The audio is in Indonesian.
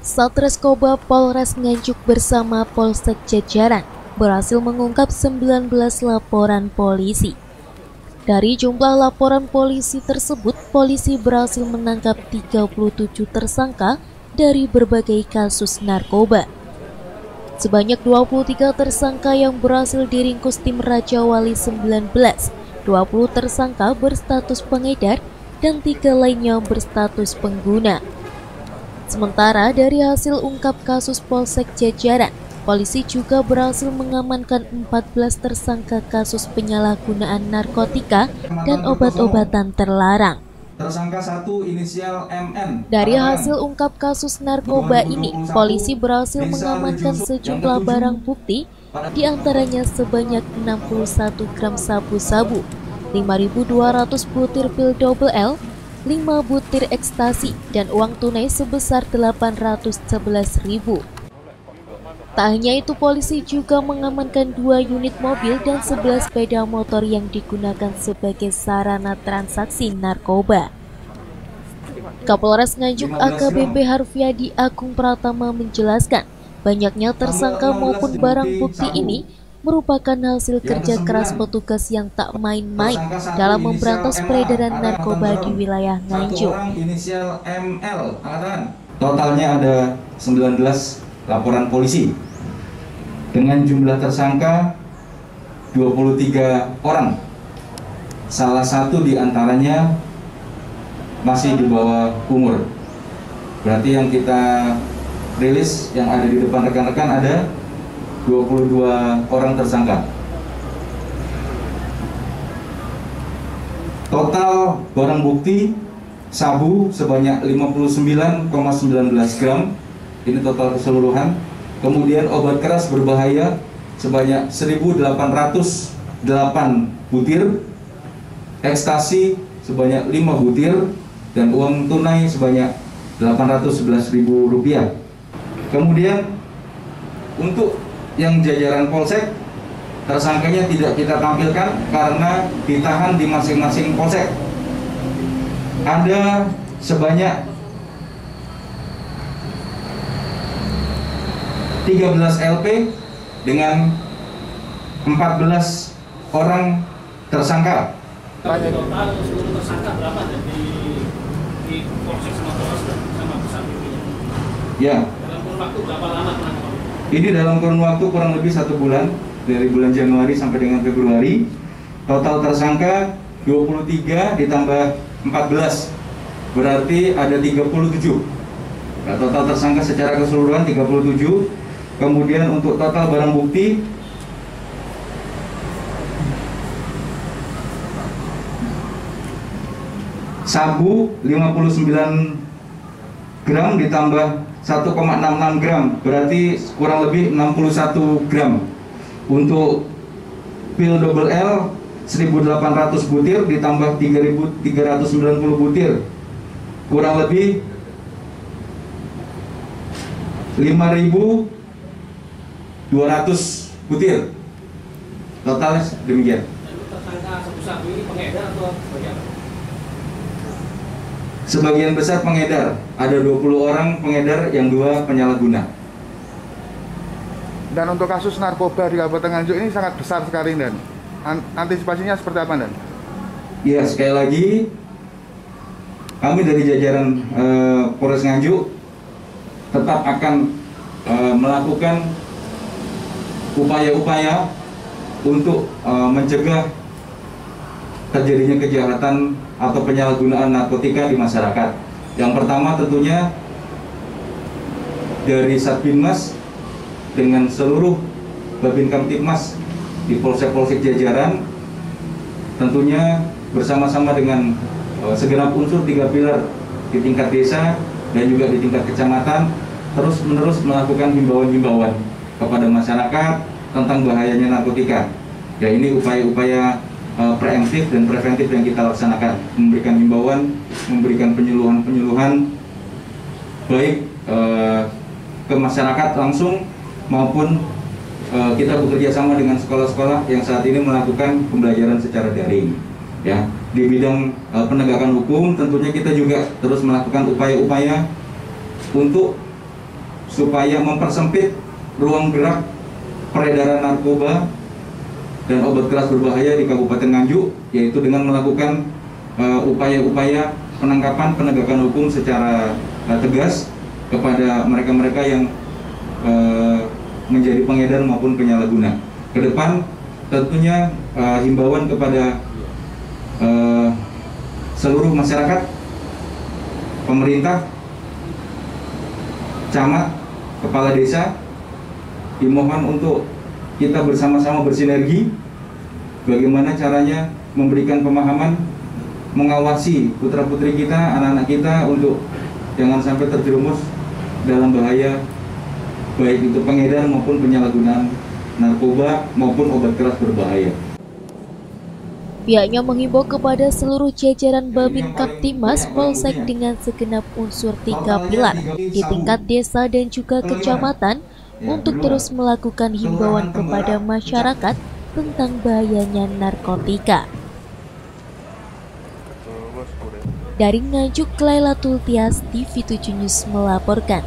Satreskoba Polres Nganjuk bersama Polsek jajaran berhasil mengungkap 19 laporan polisi. Dari jumlah laporan polisi tersebut, polisi berhasil menangkap 37 tersangka dari berbagai kasus narkoba. Sebanyak 23 tersangka yang berhasil diringkus tim Raja Wali 19, 20 tersangka berstatus pengedar, dan 3 lainnya berstatus pengguna. Sementara dari hasil ungkap kasus Polsek jajaran, polisi juga berhasil mengamankan 14 tersangka kasus penyalahgunaan narkotika dan obat-obatan terlarang. Tersangka 1 inisial MN. Dari hasil ungkap kasus narkoba ini, polisi berhasil mengamankan sejumlah barang bukti, diantaranya sebanyak 61 gram sabu-sabu, 5.200 butir pil double L, 5 butir ekstasi, dan uang tunai sebesar 811.000. Tak hanya itu, polisi juga mengamankan 2 unit mobil dan 11 sepeda motor yang digunakan sebagai sarana transaksi narkoba. Kapolres Nganjuk AKBP Harfiadi Agung Pratama menjelaskan, banyaknya tersangka maupun barang bukti ini merupakan hasil kerja keras petugas yang tak main-main dalam memberantas peredaran narkoba di wilayah Nganjuk. Inisial ML, totalnya ada 19 laporan polisi dengan jumlah tersangka 23 orang. Salah satu diantaranya masih di bawah umur. Berarti yang kita rilis yang ada di depan rekan-rekan ada 22 orang tersangka. Total barang bukti sabu sebanyak 59,19 gram. Ini total keseluruhan. Kemudian obat keras berbahaya sebanyak 1.808 butir, ekstasi sebanyak 5 butir, dan uang tunai sebanyak Rp811.000. Kemudian untuk yang jajaran polsek, tersangkanya tidak kita tampilkan karena ditahan di masing-masing polsek. Ada sebanyak 13 LP dengan 14 orang tersangka. Total seluruh tersangka berapa di polsek sama pusat ini? Ya. Dalam kurun waktu berapa lama penangkapan? Ini dalam kurun waktu kurang lebih 1 bulan, dari bulan Januari sampai dengan Februari. Total tersangka 23 ditambah 14, berarti ada 37. Nah, total tersangka secara keseluruhan 37. Kemudian untuk total barang bukti sabu 59 gram ditambah 1,66 gram, berarti kurang lebih 61 gram. Untuk pil double L 1.800 butir ditambah 3.390 butir, kurang lebih 5.200 butir. Total demikian. Tersangka sabu-sabu ini pengedar atau bagaimana? Sebagian besar pengedar, ada 20 orang pengedar yang 2 penyalahguna. Dan untuk kasus narkoba di Kabupaten Nganjuk ini sangat besar sekali, Dan. Antisipasinya seperti apa, Dan? Ya, sekali lagi kami dari jajaran Polres Nganjuk tetap akan melakukan upaya-upaya untuk mencegah terjadinya kejahatan atau penyalahgunaan narkotika di masyarakat. Yang pertama tentunya dari Satbinmas dengan seluruh Babin Kamtibmas di polsek-polsek jajaran, tentunya bersama-sama dengan segenap unsur 3 pilar di tingkat desa dan juga di tingkat kecamatan, terus-menerus melakukan himbauan-himbauan kepada masyarakat tentang bahayanya narkotika. Ya, ini upaya-upaya preemptif dan preventif yang kita laksanakan, memberikan himbauan, memberikan penyuluhan baik ke masyarakat langsung maupun kita bekerja sama dengan sekolah-sekolah yang saat ini melakukan pembelajaran secara daring. Ya, di bidang penegakan hukum tentunya kita juga terus melakukan upaya-upaya untuk supaya mempersempit ruang gerak peredaran narkoba dan obat keras berbahaya di Kabupaten Nganjuk, yaitu dengan melakukan upaya-upaya penangkapan, penegakan hukum secara tegas kepada mereka-mereka yang menjadi pengedar maupun penyalahguna. Ke depan tentunya himbauan kepada seluruh masyarakat, pemerintah, camat, kepala desa, dimohon untuk kita bersama-sama bersinergi bagaimana caranya memberikan pemahaman, mengawasi putra-putri kita, anak-anak kita untuk jangan sampai terjerumus dalam bahaya, baik itu pengedar maupun penyalahgunaan narkoba maupun obat keras berbahaya. Pihaknya menghimbau kepada seluruh jajaran Babin Kamtibmas Polsek dengan segenap unsur 3 pilar di tingkat desa dan juga kecamatan untuk terus melakukan himbauan kepada masyarakat tentang bahayanya narkotika. Dari Nganjuk, Lailatul Tias, TV7 News melaporkan.